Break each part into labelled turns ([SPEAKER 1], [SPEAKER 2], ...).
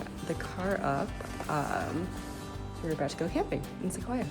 [SPEAKER 1] packing the car up. So we're about to go camping in Sequoia.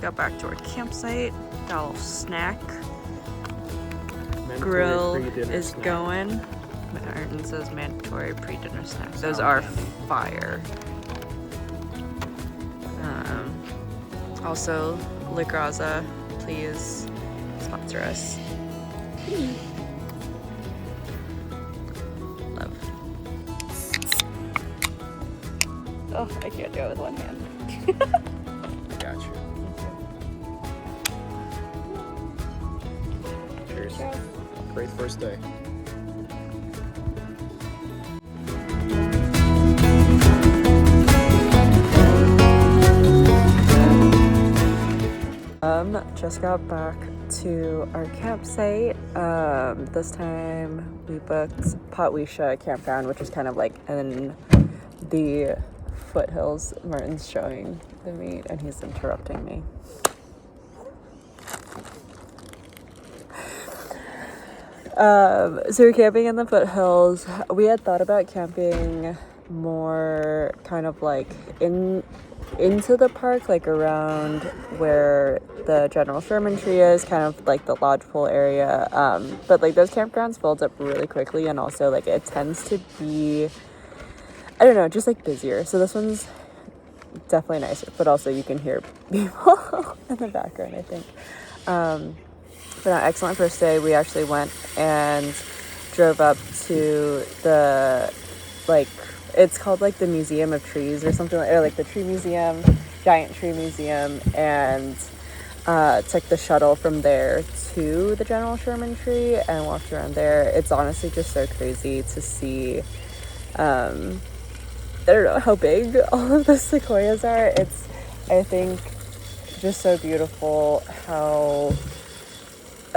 [SPEAKER 2] just got back to our campsite. Got a little snack.
[SPEAKER 3] Mandatory
[SPEAKER 2] Grill
[SPEAKER 3] pre-dinner
[SPEAKER 2] is
[SPEAKER 3] snack.
[SPEAKER 2] going. Martin says mandatory pre-dinner snack. Those
[SPEAKER 3] Sour
[SPEAKER 2] are
[SPEAKER 3] candy.
[SPEAKER 2] fire. Also, La Graza, please sponsor us. Love. Oh, I can't do it with one hand.
[SPEAKER 3] Got you. Cheers. Great first day.
[SPEAKER 1] Just got back to our campsite. This time we booked Patwisha campground, which is kind of like in the foothills. Martin's showing the meat and he's interrupting me. So we're camping in the foothills. We had thought about camping more kind of like into the park, like around where the General Sherman tree is, kind of like the lodgepole area. But like those campgrounds filled up really quickly, and also like it tends to be, I don't know, just like busier. So this one's definitely nicer, but also you can hear people in the background, I think. But an excellent first day. We actually went and drove up to the, like, it's called like the Museum of Trees or something, or like the Tree Museum, Giant Tree Museum, and took the shuttle from there to the General Sherman tree and walked around there. It's honestly just so crazy to see, I don't know how big all of the sequoias are. It's, I think, just so beautiful how,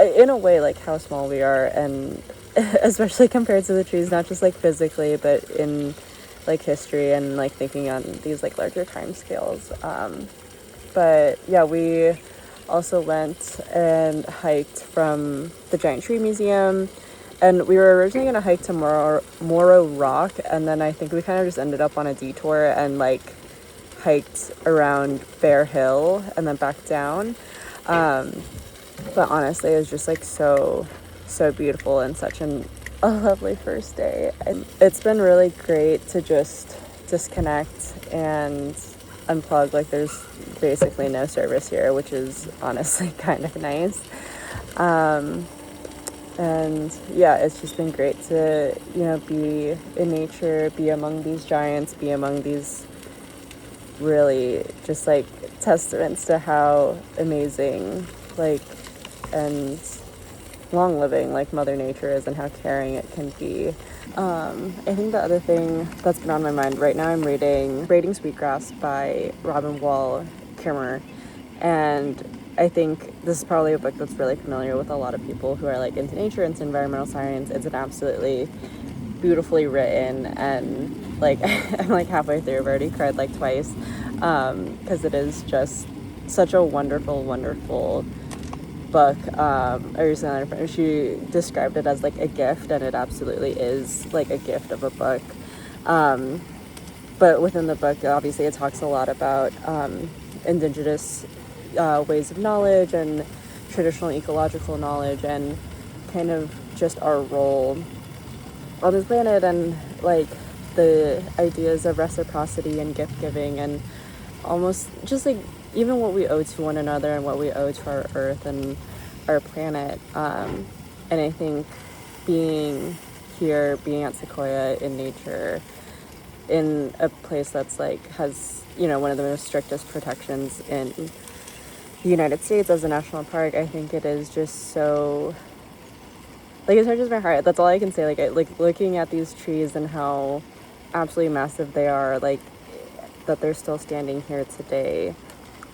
[SPEAKER 1] in a way, like how small we are, and especially compared to the trees, not just like physically, but in like history and like thinking on these like larger time scales. But yeah, we also went and hiked from the Giant Tree Museum, and we were originally going to hike to Morrow Rock, and then I think we kind of just ended up on a detour and like hiked around Bear Hill and then back down. But honestly, it was just like so beautiful and such a lovely first day. And it's been really great to just disconnect and unplug. Like there's basically no service here, which is honestly kind of nice. And yeah, it's just been great to, you know, be in nature, be among these giants, be among these really just like testaments to how amazing like and long living like Mother Nature is and how caring it can be. I think the other thing that's been on my mind right now, I'm reading Braiding Sweetgrass by Robin Wall Kimmerer, and I think this is probably a book that's really familiar with a lot of people who are like into nature, into environmental science. It's an absolutely beautifully written, and like I'm like halfway through. I've already cried like twice, because it is just such a wonderful book. I recently had a friend, she described it as like a gift, and it absolutely is like a gift of a book. But within the book, obviously it talks a lot about indigenous ways of knowledge and traditional ecological knowledge, and kind of just our role on this planet, and like the ideas of reciprocity and gift giving, and almost just like even what we owe to one another and what we owe to our earth and our planet. And I think being here, being at Sequoia in nature, in a place that's like has, you know, one of the most strictest protections in the United States as a national park, I think it is just so, like, it touches my heart. That's all I can say. Like looking at these trees and how absolutely massive they are, like that they're still standing here today,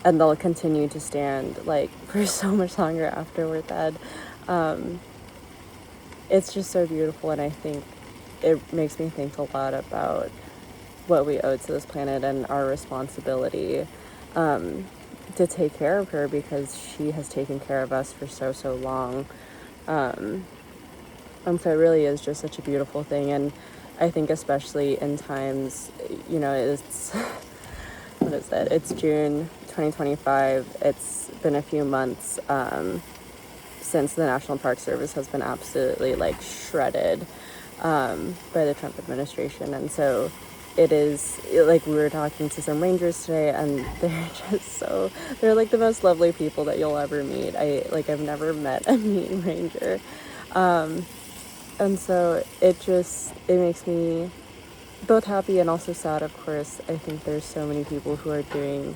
[SPEAKER 1] and they'll continue to stand like for so much longer after we're dead. It's just so beautiful, and I think it makes me think a lot about what we owe to this planet and our responsibility to take care of her, because she has taken care of us for so long. And so it really is just such a beautiful thing. And I think especially in times, you know, it's what is it? It's June 2025. It's been a few months since the National Park Service has been absolutely like shredded by the Trump administration. And so it is, like, we were talking to some rangers today, and they're like the most lovely people that you'll ever meet. I've never met a mean ranger. And so it makes me both happy and also sad, of course. I think there's so many people who are doing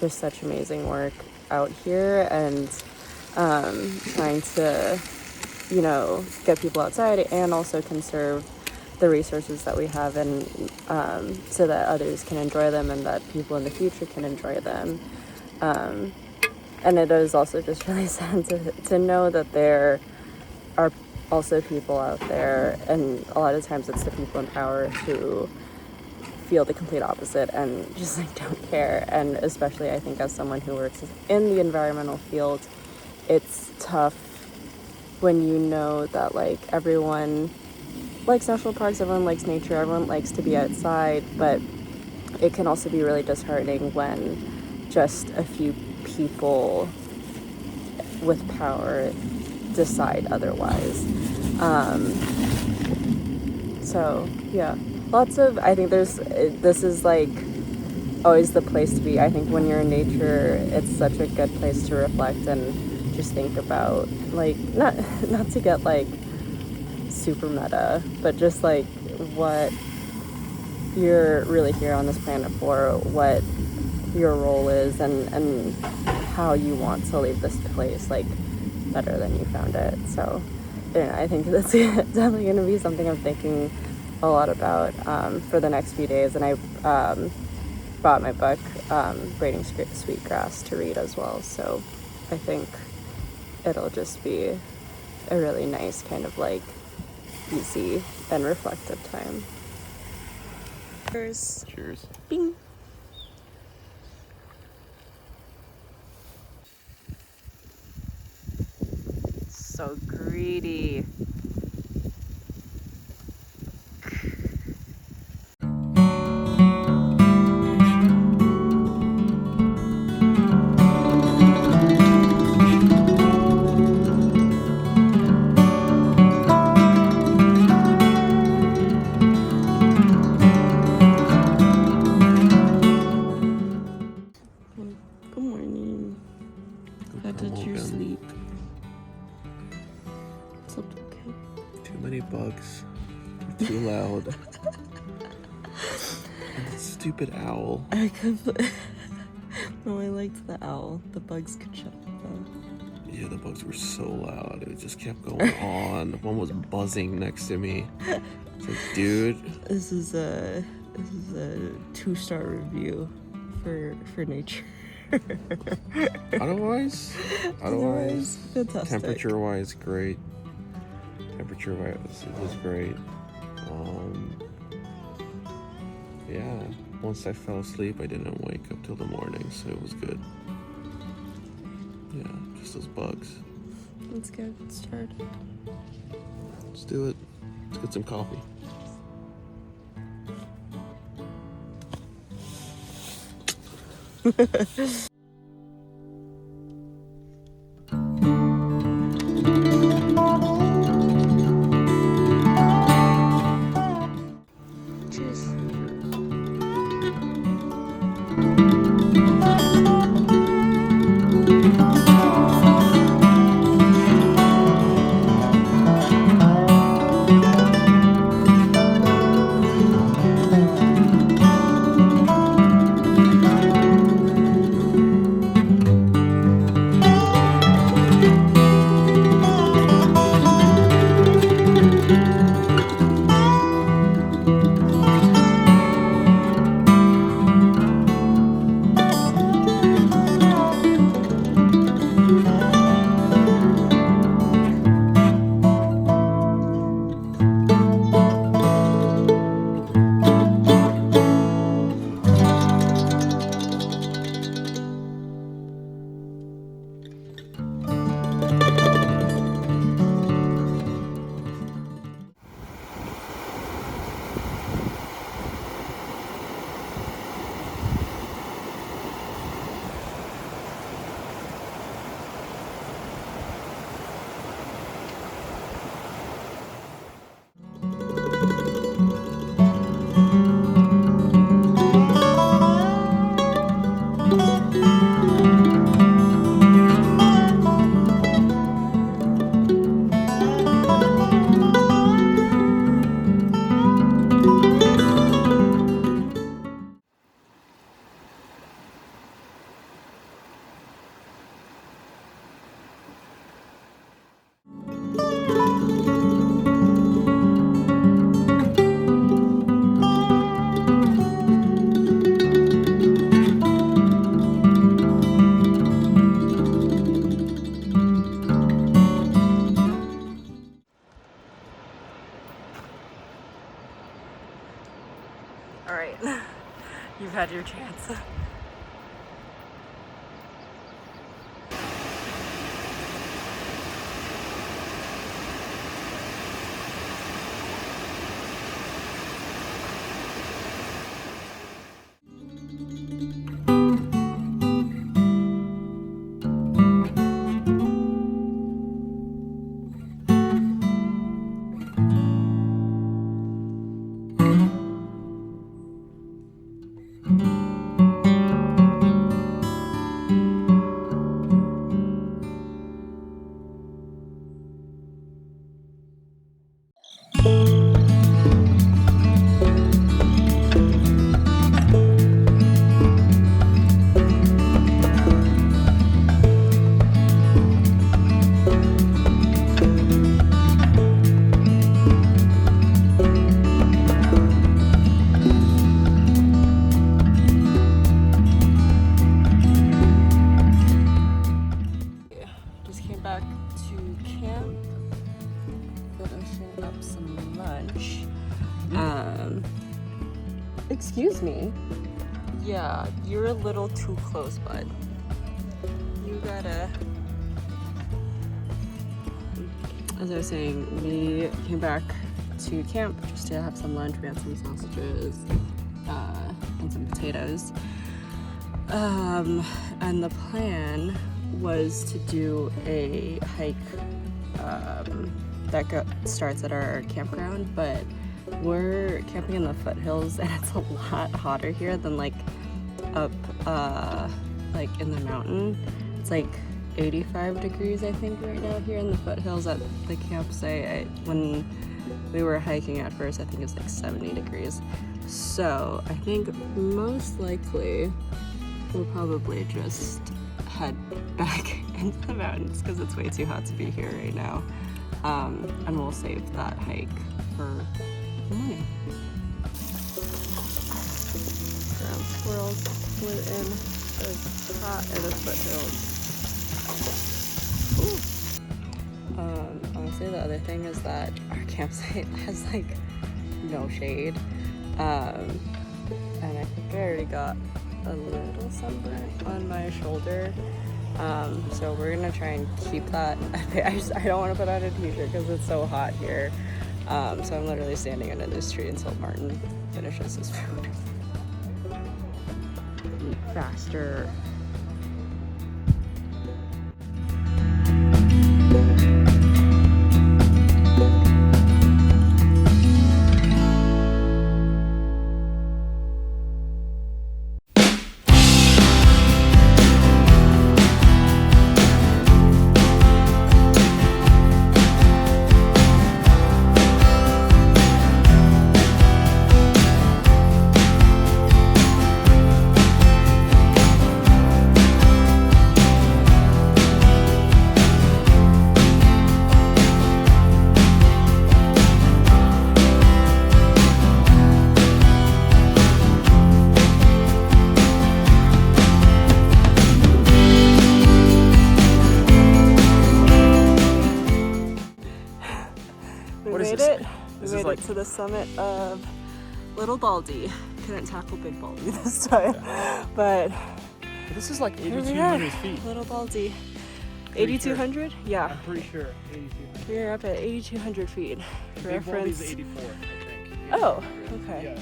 [SPEAKER 1] just such amazing work out here, and trying to, get people outside and also conserve the resources that we have, and so that others can enjoy them and that people in the future can enjoy them. And it is also just really sad to know that there are also people out there, and a lot of times it's the people in power who feel the complete opposite and just like don't care. And especially I think as someone who works in the environmental field, it's tough when you know that like everyone likes national parks, everyone likes nature, everyone likes to be outside, but it can also be really disheartening when just a few people with power decide otherwise. So yeah, I think this is like always the place to be. I think when you're in nature, it's such a good place to reflect and just think about, like, not to get like super meta, but just like what you're really here on this planet for, what your role is, and how you want to leave this place like better than you found it. So I think that's definitely going to be something I'm thinking a lot about for the next few days. And I bought my book, Braiding Sweetgrass, to read as well. So I think it'll just be a really nice kind of like easy and reflective time. Cheers.
[SPEAKER 3] Cheers.
[SPEAKER 1] Bing. So greedy. Good morning. How did you sleep? Slept okay.
[SPEAKER 3] Too many bugs. They're too loud. And the stupid owl.
[SPEAKER 1] No, I liked the owl. The bugs could shut up though.
[SPEAKER 3] Yeah, the bugs were so loud. It just kept going on. One was buzzing next to me. It's like, dude.
[SPEAKER 1] This is a 2-star review for nature.
[SPEAKER 3] Otherwise,
[SPEAKER 1] fantastic.
[SPEAKER 3] temperature-wise, great. Temperature-wise, it was great. Yeah, once I fell asleep, I didn't wake up till the morning, so it was good. Yeah, just those bugs.
[SPEAKER 1] Let's get started.
[SPEAKER 3] Let's do it. Let's get some coffee.
[SPEAKER 1] Cheers. You've had your chance. Just came back to camp, finishing up some lunch. Excuse me. Yeah, you're a little too close, bud. You gotta. As I was saying, we came back to camp just to have some lunch. We had some sausages and some potatoes. And the plan was to do a hike that starts at our campground, but we're camping in the foothills and it's a lot hotter here than like up like in the mountain. It's like 85 degrees I think right now here in the foothills at the campsite. When we were hiking at first, I think it was like 70 degrees. So I think most likely we'll probably just head back into the mountains because it's way too hot to be here right now. And we'll save that hike for the morning. Ground squirrels flew in. It's hot in the foothills. Honestly, the other thing is that our campsite has like no shade. And I think I already got a little sunburn on my shoulder. So we're gonna try and keep that. I don't want to put on a t-shirt because it's so hot here. So I'm literally standing under this tree until Martin finishes his food. Eat faster. We made it to the summit of Little Baldy. Couldn't tackle Big Baldy this time, but
[SPEAKER 4] this is like 8,200 feet.
[SPEAKER 1] Little Baldy. 8,200? Yeah.
[SPEAKER 4] I'm pretty sure 8,200.
[SPEAKER 1] We're up at 8,200 feet. For
[SPEAKER 4] Big Baldy's
[SPEAKER 1] reference.
[SPEAKER 4] 84, I think.
[SPEAKER 1] Oh, okay.
[SPEAKER 4] Yeah.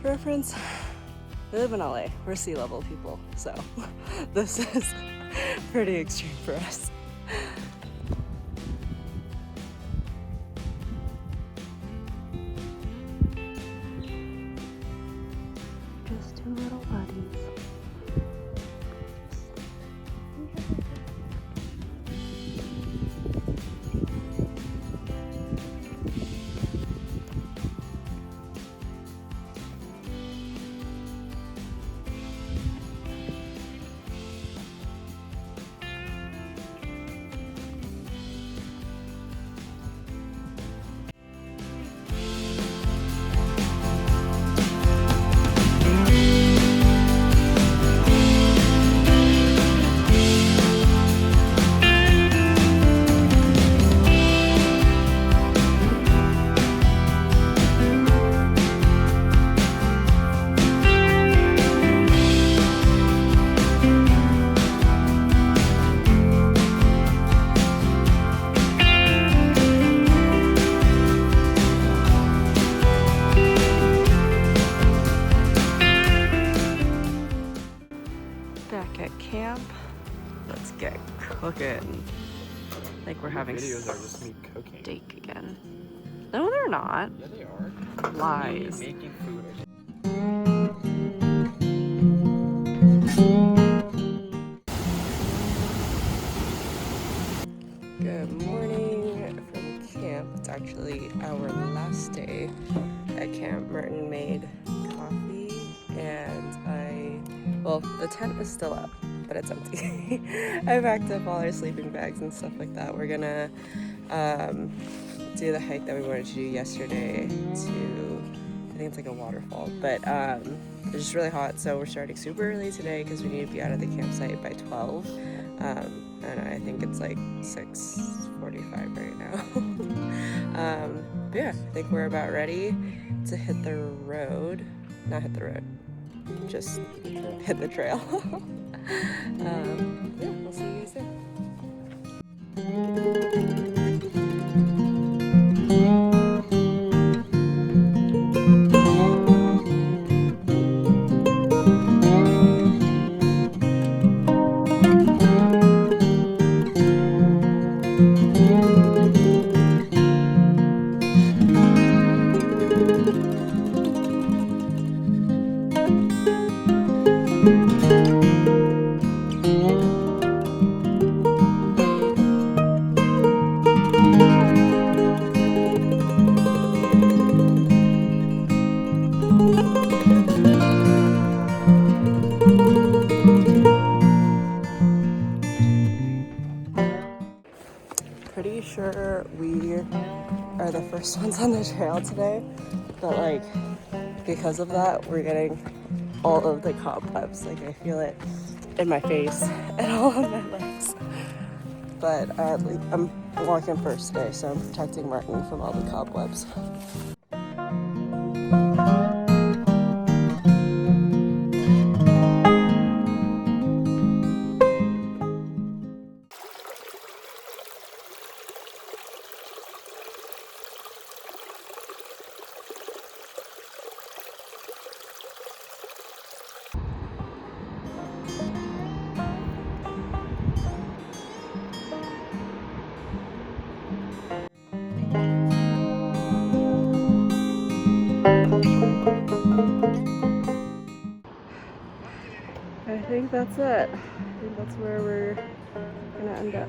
[SPEAKER 1] For reference, we live in LA. We're sea level people, so this is pretty extreme for us. Just two little buddies.
[SPEAKER 2] camp. Let's get cooking. Like we're having
[SPEAKER 4] videos are just me cooking.
[SPEAKER 2] steak again. No, they're not.
[SPEAKER 4] Yeah, they are.
[SPEAKER 2] Lies.
[SPEAKER 4] Me making food.
[SPEAKER 1] Good morning from camp. It's actually our last day at camp. Merton made coffee and well, the tent is still up, but it's empty. I packed up all our sleeping bags and stuff like that. We're gonna do the hike that we wanted to do yesterday to, I think it's like a waterfall, but it's just really hot, so we're starting super early today because we need to be out of the campsite by 12. And I think it's like 6:45 right now. But yeah, I think we're about ready to hit the road. Not hit the road, just hit the trail. Yeah, we'll see you guys there. Pretty sure we are the first ones on the trail today, but like because of that we're getting all of the cobwebs. Like I feel it in my face and all of my legs, but I'm walking first today, so I'm protecting Martin from all the cobwebs. I think that's it. I think that's where we're gonna end up.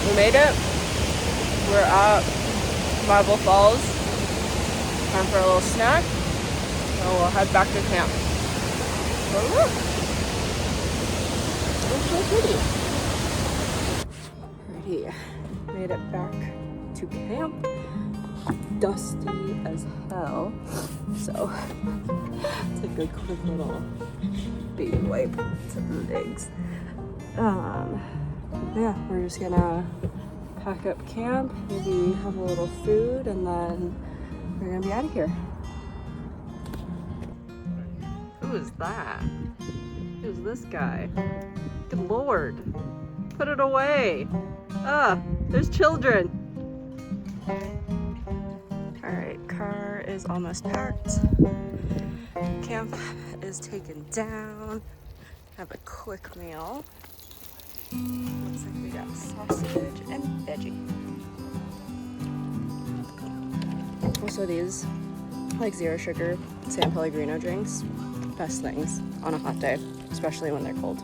[SPEAKER 1] We made it. We're at Marble Falls. Time for a little snack. And we'll head back to camp. Oh look! It's so pretty. Alrighty. Made it back to camp. Dusty as hell. So take a quick little baby wipe to the legs. Yeah, we're just gonna pack up camp, maybe have a little food, and then we're gonna be out of here.
[SPEAKER 2] Who is that? Who's this guy? Good lord. Put it away. There's children. Alright, car is almost packed. Camp is taken down. Have a quick meal. Looks like we got sausage and veggie. Also these, like 0 sugar San Pellegrino drinks, best things on a hot day, especially when they're cold.